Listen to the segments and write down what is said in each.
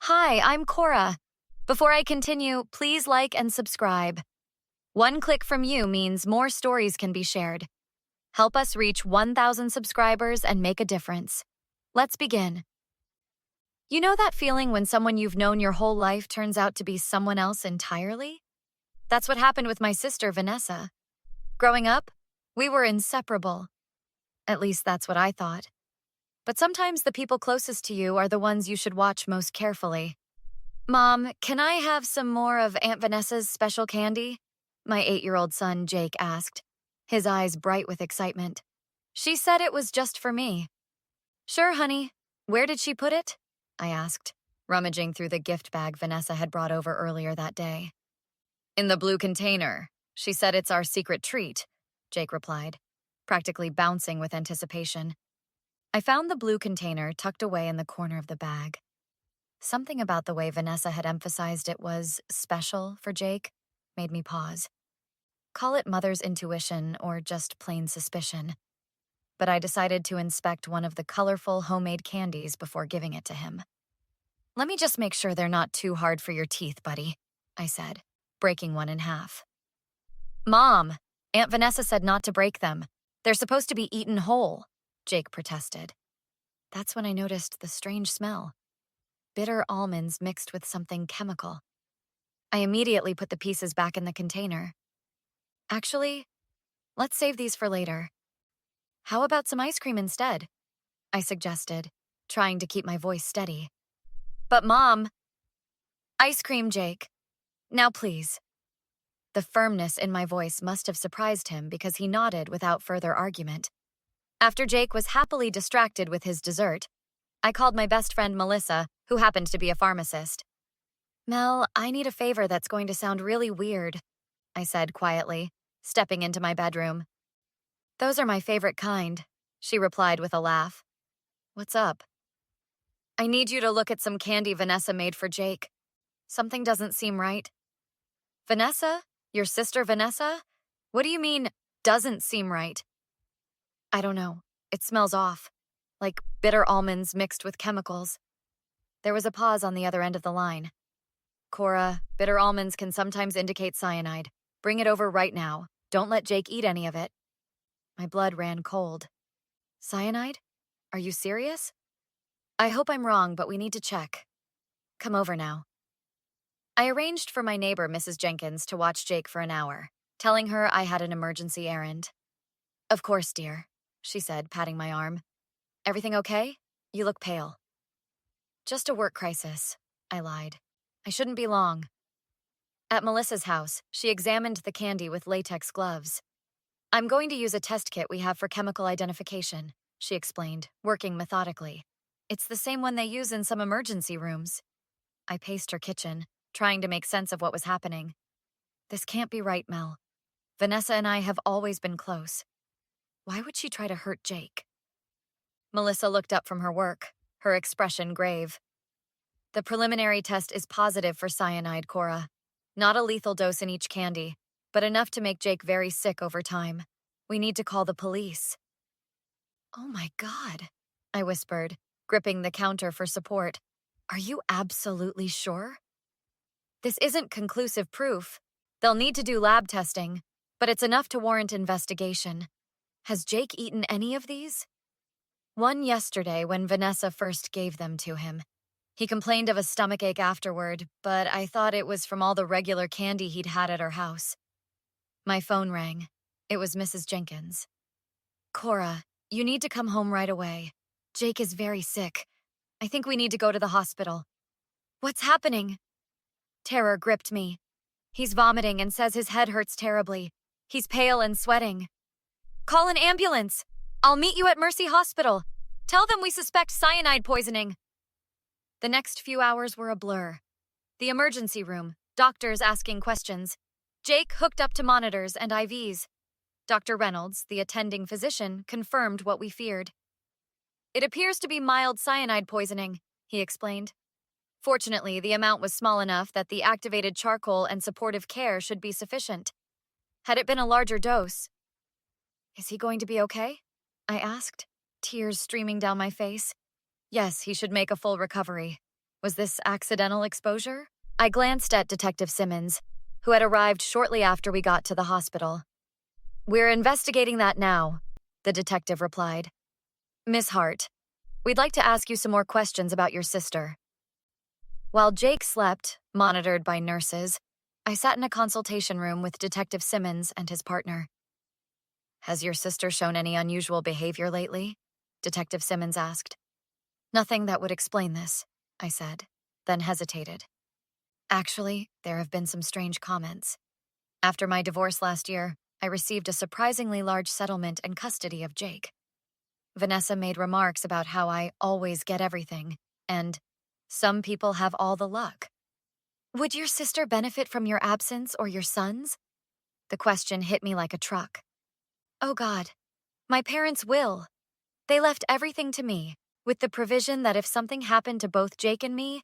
Hi, I'm Cora. Before I continue, please like and subscribe. One click from you means more stories can be shared. Help us reach 1,000 subscribers and make a difference. Let's begin. You know that feeling when someone you've known your whole life turns out to be someone else entirely? That's what happened with my sister, Vanessa. Growing up, we were inseparable. At least that's what I thought. But sometimes the people closest to you are the ones you should watch most carefully. Mom, can I have some more of Aunt Vanessa's special candy? My 8-year-old son, Jake, asked, his eyes bright with excitement. She said it was just for me. Sure, honey. Where did she put it? I asked, rummaging through the gift bag Vanessa had brought over earlier that day. In the blue container. She said it's our secret treat, Jake replied, practically bouncing with anticipation. I found the blue container tucked away in the corner of the bag. Something about the way Vanessa had emphasized it was special for Jake made me pause. Call it mother's intuition or just plain suspicion. But I decided to inspect one of the colorful homemade candies before giving it to him. Let me just make sure they're not too hard for your teeth, buddy, I said, breaking one in half. Mom, Aunt Vanessa said not to break them. They're supposed to be eaten whole, Jake protested. That's when I noticed the strange smell. Bitter almonds mixed with something chemical. I immediately put the pieces back in the container. Actually, let's save these for later. How about some ice cream instead? I suggested, trying to keep my voice steady. But Mom, ice cream, Jake. Now please. The firmness in my voice must have surprised him because he nodded without further argument. After Jake was happily distracted with his dessert, I called my best friend Melissa, who happened to be a pharmacist. Mel, I need a favor that's going to sound really weird, I said quietly, stepping into my bedroom. Those are my favorite kind, she replied with a laugh. What's up? I need you to look at some candy Vanessa made for Jake. Something doesn't seem right. Vanessa? Your sister Vanessa? What do you mean, doesn't seem right? I don't know. It smells off. Like bitter almonds mixed with chemicals. There was a pause on the other end of the line. Cora, bitter almonds can sometimes indicate cyanide. Bring it over right now. Don't let Jake eat any of it. My blood ran cold. Cyanide? Are you serious? I hope I'm wrong, but we need to check. Come over now. I arranged for my neighbor, Mrs. Jenkins, to watch Jake for an hour, telling her I had an emergency errand. Of course, dear, she said, patting my arm. Everything okay? You look pale. Just a work crisis, I lied. I shouldn't be long. At Melissa's house, she examined the candy with latex gloves. I'm going to use a test kit we have for chemical identification, she explained, working methodically. It's the same one they use in some emergency rooms. I paced her kitchen, trying to make sense of what was happening. This can't be right, Mel. Vanessa and I have always been close. Why would she try to hurt Jake? Melissa looked up from her work, her expression grave. The preliminary test is positive for cyanide, Cora. Not a lethal dose in each candy, but enough to make Jake very sick over time. We need to call the police. Oh my God, I whispered, gripping the counter for support. Are you absolutely sure? This isn't conclusive proof. They'll need to do lab testing, but it's enough to warrant investigation. Has Jake eaten any of these? One yesterday when Vanessa first gave them to him. He complained of a stomachache afterward, but I thought it was from all the regular candy he'd had at our house. My phone rang. It was Mrs. Jenkins. Cora, you need to come home right away. Jake is very sick. I think we need to go to the hospital. What's happening? Terror gripped me. He's vomiting and says his head hurts terribly. He's pale and sweating. Call an ambulance. I'll meet you at Mercy Hospital. Tell them we suspect cyanide poisoning. The next few hours were a blur. The emergency room, doctors asking questions. Jake hooked up to monitors and IVs. Dr. Reynolds, the attending physician, confirmed what we feared. It appears to be mild cyanide poisoning, he explained. Fortunately, the amount was small enough that the activated charcoal and supportive care should be sufficient. Had it been a larger dose... Is he going to be okay? I asked, tears streaming down my face. Yes, he should make a full recovery. Was this accidental exposure? I glanced at Detective Simmons, who had arrived shortly after we got to the hospital. "We're investigating that now," the detective replied. "Miss Hart, we'd like to ask you some more questions about your sister." While Jake slept, monitored by nurses, I sat in a consultation room with Detective Simmons and his partner. "Has your sister shown any unusual behavior lately?" Detective Simmons asked. "Nothing that would explain this," I said, then hesitated. "Actually, there have been some strange comments. After my divorce last year, I received a surprisingly large settlement and custody of Jake. Vanessa made remarks about how I always get everything, and some people have all the luck. Would your sister benefit from your absence or your son's?" The question hit me like a truck. Oh God, my parents will. They left everything to me, with the provision that if something happened to both Jake and me,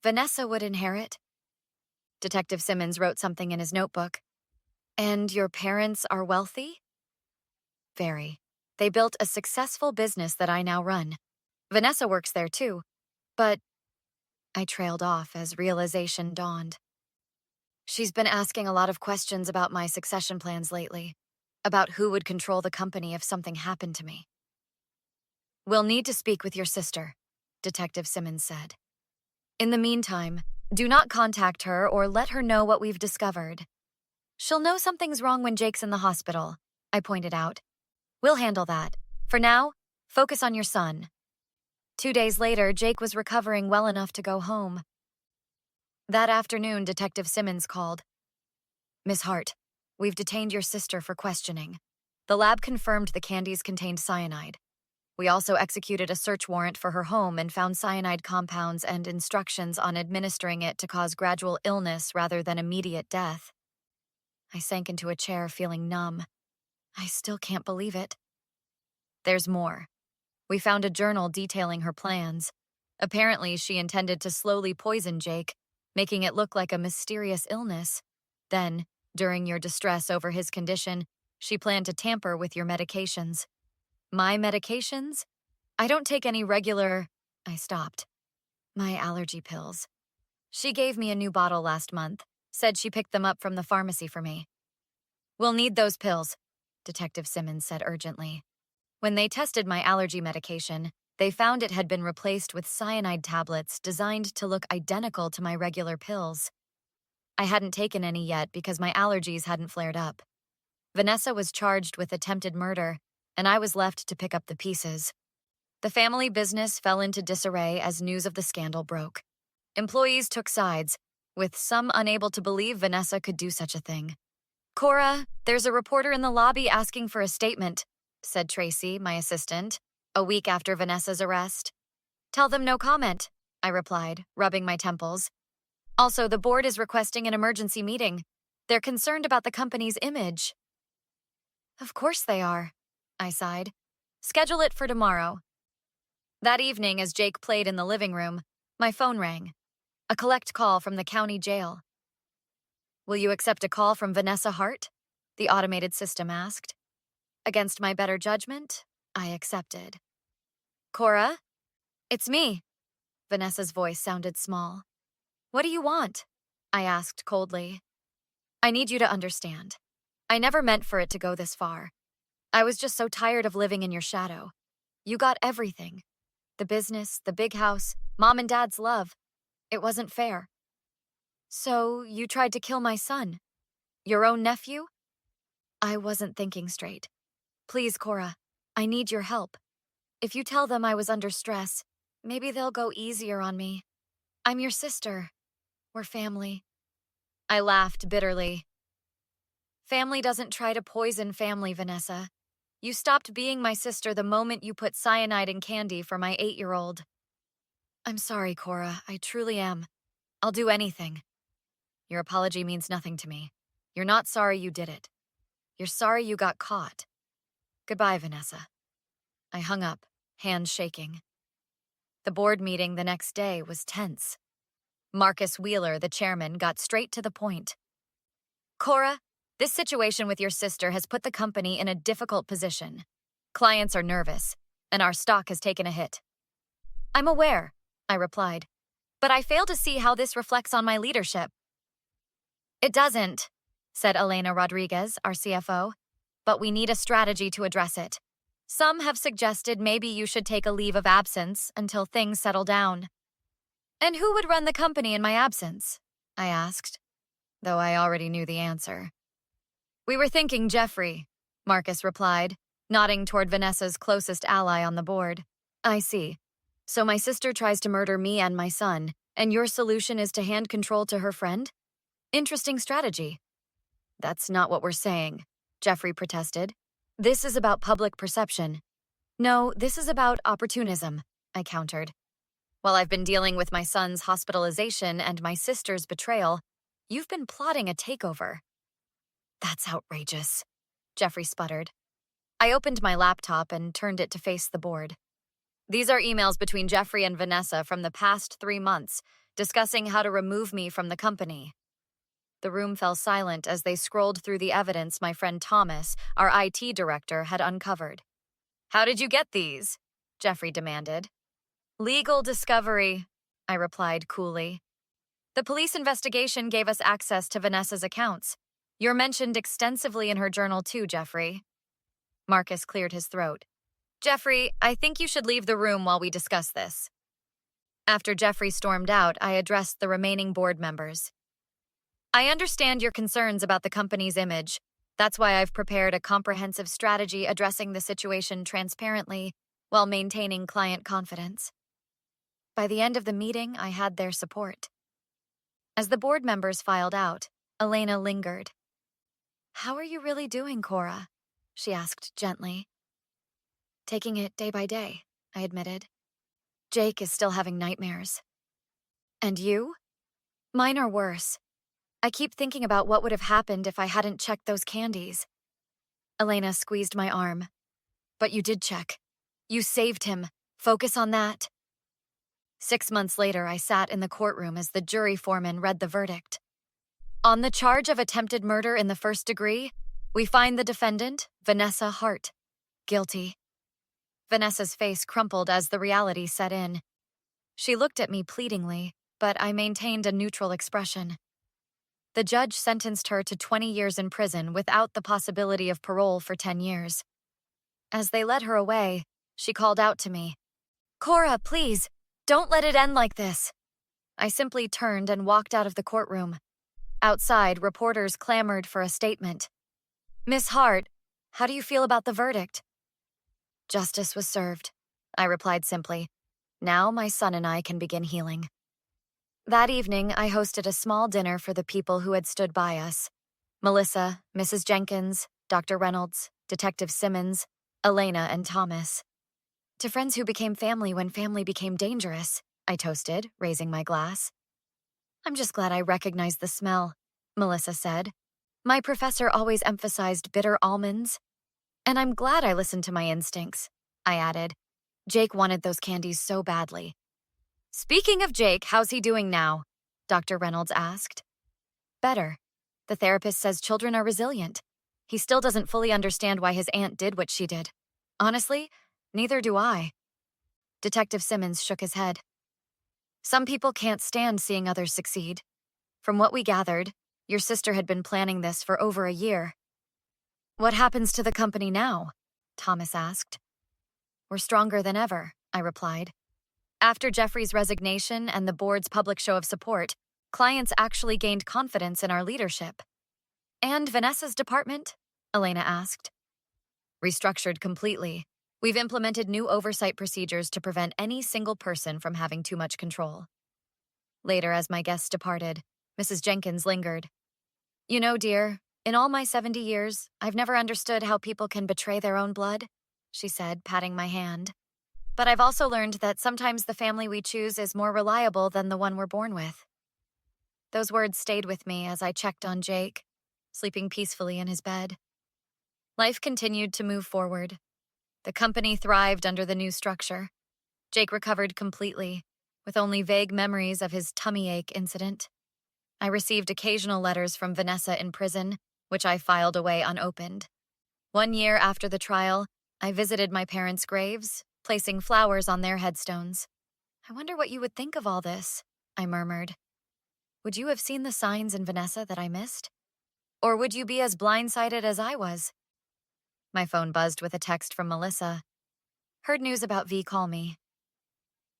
Vanessa would inherit. Detective Simmons wrote something in his notebook. "And your parents are wealthy?" "Very. They built a successful business that I now run. Vanessa works there too, but..." I trailed off as realization dawned. "She's been asking a lot of questions about my succession plans lately, about who would control the company if something happened to me." "We'll need to speak with your sister," Detective Simmons said. "In the meantime, do not contact her or let her know what we've discovered. She'll know something's wrong when Jake's in the hospital," I pointed out. "We'll handle that. For now, focus on your son." 2 days later, Jake was recovering well enough to go home. That afternoon, Detective Simmons called. "Miss Hart, we've detained your sister for questioning. The lab confirmed the candies contained cyanide. We also executed a search warrant for her home and found cyanide compounds and instructions on administering it to cause gradual illness rather than immediate death." I sank into a chair feeling numb. I still can't believe it. "There's more. We found a journal detailing her plans. Apparently, she intended to slowly poison Jake, making it look like a mysterious illness. Then, during your distress over his condition, she planned to tamper with your medications." "My medications? I don't take any regular..." I stopped. "My allergy pills. She gave me a new bottle last month, said she picked them up from the pharmacy for me." "We'll need those pills," Detective Simmons said urgently. "When they tested my allergy medication, they found it had been replaced with cyanide tablets designed to look identical to my regular pills. I hadn't taken any yet because my allergies hadn't flared up. Vanessa was charged with attempted murder, and I was left to pick up the pieces. The family business fell into disarray as news of the scandal broke. Employees took sides, with some unable to believe Vanessa could do such a thing. "Cora, there's a reporter in the lobby asking for a statement," said Tracy, my assistant, a week after Vanessa's arrest. "Tell them no comment," I replied, rubbing my temples. "Also, the board is requesting an emergency meeting. They're concerned about the company's image." "Of course they are," I sighed. "Schedule it for tomorrow." That evening, as Jake played in the living room, my phone rang. A collect call from the county jail. "Will you accept a call from Vanessa Hart?" the automated system asked. Against my better judgment, I accepted. "Cora? It's me." Vanessa's voice sounded small. "What do you want?" I asked coldly. "I need you to understand. I never meant for it to go this far. I was just so tired of living in your shadow. You got everything. The business, the big house, Mom and Dad's love. It wasn't fair. So you tried to kill my son? Your own nephew?" I wasn't thinking straight. "Please, Cora, I need your help. If you tell them I was under stress, maybe they'll go easier on me. I'm your sister. We're family." I laughed bitterly. "Family doesn't try to poison family, Vanessa. You stopped being my sister the moment you put cyanide in candy for my 8-year-old. I'm sorry, Cora. I truly am. I'll do anything. Your apology means nothing to me. You're not sorry you did it. You're sorry you got caught. Goodbye, Vanessa." I hung up, hands shaking. The board meeting the next day was tense. Marcus Wheeler, the chairman, got straight to the point. "Cora, this situation with your sister has put the company in a difficult position. Clients are nervous, and our stock has taken a hit." "I'm aware," I replied. but I fail to see how this reflects on my leadership. It doesn't, said Elena Rodriguez, our CFO, but we need a strategy to address it. Some have suggested maybe you should take a leave of absence until things settle down. And who would run the company in my absence? I asked, though I already knew the answer. We were thinking Jeffrey, Marcus replied, nodding toward Vanessa's closest ally on the board. I see. So my sister tries to murder me and my son, and your solution is to hand control to her friend? Interesting strategy. That's not what we're saying, Jeffrey protested. This is about public perception. No, this is about opportunism, I countered. While I've been dealing with my son's hospitalization and my sister's betrayal, you've been plotting a takeover. That's outrageous, Jeffrey sputtered. I opened my laptop and turned it to face the board. These are emails between Jeffrey and Vanessa from the past 3 months, discussing how to remove me from the company. The room fell silent as they scrolled through the evidence my friend Thomas, our IT director, had uncovered. How did you get these? Jeffrey demanded. Legal discovery, I replied coolly. The police investigation gave us access to Vanessa's accounts. You're mentioned extensively in her journal too, Jeffrey. Marcus cleared his throat. Jeffrey, I think you should leave the room while we discuss this. After Jeffrey stormed out, I addressed the remaining board members. I understand your concerns about the company's image. That's why I've prepared a comprehensive strategy addressing the situation transparently while maintaining client confidence. By the end of the meeting, I had their support. As the board members filed out, Elena lingered. How are you really doing, Cora? She asked gently. Taking it day by day, I admitted. Jake is still having nightmares. And you? Mine are worse. I keep thinking about what would have happened if I hadn't checked those candies. Elena squeezed my arm. But you did check. You saved him. Focus on that. 6 months later, I sat in the courtroom as the jury foreman read the verdict. On the charge of attempted murder in the first degree, we find the defendant, Vanessa Hart, guilty. Vanessa's face crumpled as the reality set in. She looked at me pleadingly, but I maintained a neutral expression. The judge sentenced her to 20 years in prison without the possibility of parole for 10 years. As they led her away, she called out to me, Cora, please, don't let it end like this. I simply turned and walked out of the courtroom. Outside, reporters clamored for a statement. Miss Hart, how do you feel about the verdict? Justice was served, I replied simply. Now my son and I can begin healing. That evening, I hosted a small dinner for the people who had stood by us. Melissa, Mrs. Jenkins, Dr. Reynolds, Detective Simmons, Elena, and Thomas. To friends who became family when family became dangerous, I toasted, raising my glass. I'm just glad I recognized the smell, Melissa said. My professor always emphasized bitter almonds. And I'm glad I listened to my instincts, I added. Jake wanted those candies so badly. Speaking of Jake, how's he doing now? Dr. Reynolds asked. Better. The therapist says children are resilient. He still doesn't fully understand why his aunt did what she did. Honestly, neither do I. Detective Simmons shook his head. Some people can't stand seeing others succeed. From what we gathered, your sister had been planning this for over a year. What happens to the company now? Thomas asked. We're stronger than ever, I replied. After Jeffrey's resignation and the board's public show of support, clients actually gained confidence in our leadership. And Vanessa's department? Elena asked. Restructured completely. We've implemented new oversight procedures to prevent any single person from having too much control. Later, as my guests departed, Mrs. Jenkins lingered. You know, dear, in all my 70 years, I've never understood how people can betray their own blood, she said, patting my hand. But I've also learned that sometimes the family we choose is more reliable than the one we're born with. Those words stayed with me as I checked on Jake, sleeping peacefully in his bed. Life continued to move forward. The company thrived under the new structure. Jake recovered completely, with only vague memories of his tummy ache incident. I received occasional letters from Vanessa in prison, which I filed away unopened. 1 year after the trial, I visited my parents' graves, placing flowers on their headstones. I wonder what you would think of all this, I murmured. Would you have seen the signs in Vanessa that I missed? Or would you be as blindsided as I was? My phone buzzed with a text from Melissa. Heard news about V, call me.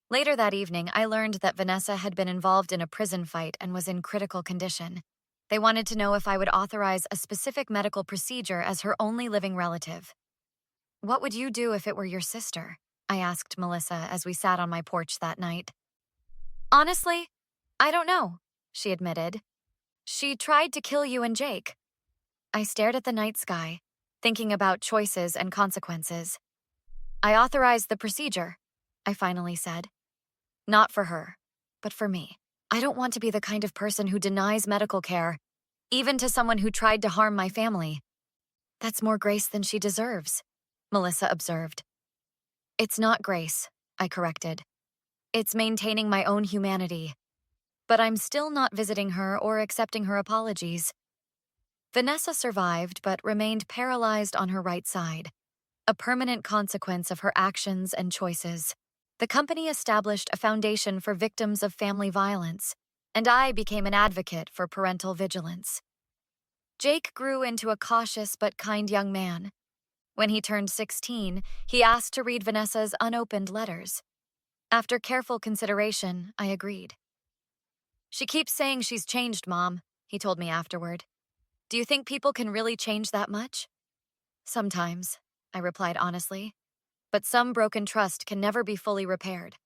Later that evening, I learned that Vanessa had been involved in a prison fight and was in critical condition. They wanted to know if I would authorize a specific medical procedure as her only living relative. What would you do if it were your sister? I asked Melissa as we sat on my porch that night. Honestly, I don't know, she admitted. She tried to kill you and Jake. I stared at the night sky, thinking about choices and consequences. I authorized the procedure, I finally said. Not for her, but for me. I don't want to be the kind of person who denies medical care, even to someone who tried to harm my family. That's more grace than she deserves, Melissa observed. It's not grace, I corrected. It's maintaining my own humanity. But I'm still not visiting her or accepting her apologies. Vanessa survived but remained paralyzed on her right side, a permanent consequence of her actions and choices. The company established a foundation for victims of family violence, and I became an advocate for parental vigilance. Jake grew into a cautious but kind young man. When he turned 16, he asked to read Vanessa's unopened letters. After careful consideration, I agreed. She keeps saying she's changed, Mom, he told me afterward. Do you think people can really change that much? Sometimes, I replied honestly. But some broken trust can never be fully repaired.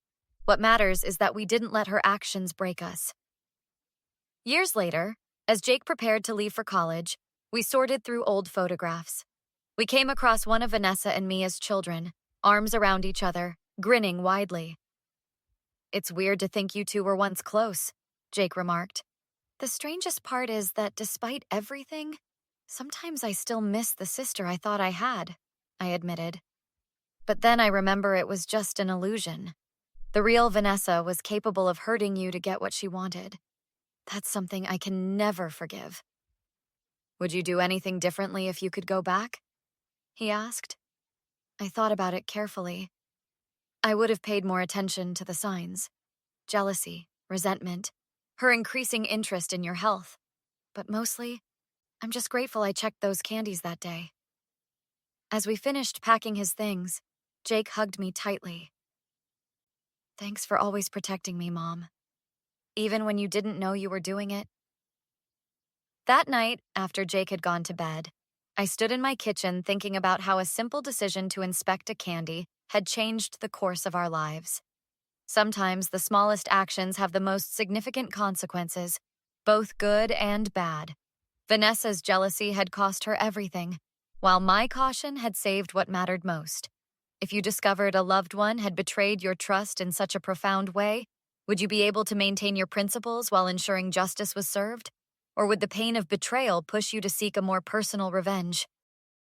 What matters is that we didn't let her actions break us. Years later, as Jake prepared to leave for college, we sorted through old photographs. We came across one of Vanessa and me as children, arms around each other, grinning widely. It's weird to think you two were once close, Jake remarked. The strangest part is that despite everything, sometimes I still miss the sister I thought I had, I admitted. But then I remember it was just an illusion. The real Vanessa was capable of hurting you to get what she wanted. That's something I can never forgive. Would you do anything differently if you could go back? He asked. I thought about it carefully. I would have paid more attention to the signs. Jealousy, resentment, her increasing interest in your health. But mostly, I'm just grateful I checked those candies that day. As we finished packing his things, Jake hugged me tightly. Thanks for always protecting me, Mom. Even when you didn't know you were doing it. That night, after Jake had gone to bed, I stood in my kitchen thinking about how a simple decision to inspect a candy had changed the course of our lives. Sometimes the smallest actions have the most significant consequences, both good and bad. Vanessa's jealousy had cost her everything, while my caution had saved what mattered most. If you discovered a loved one had betrayed your trust in such a profound way, would you be able to maintain your principles while ensuring justice was served? Or would the pain of betrayal push you to seek a more personal revenge?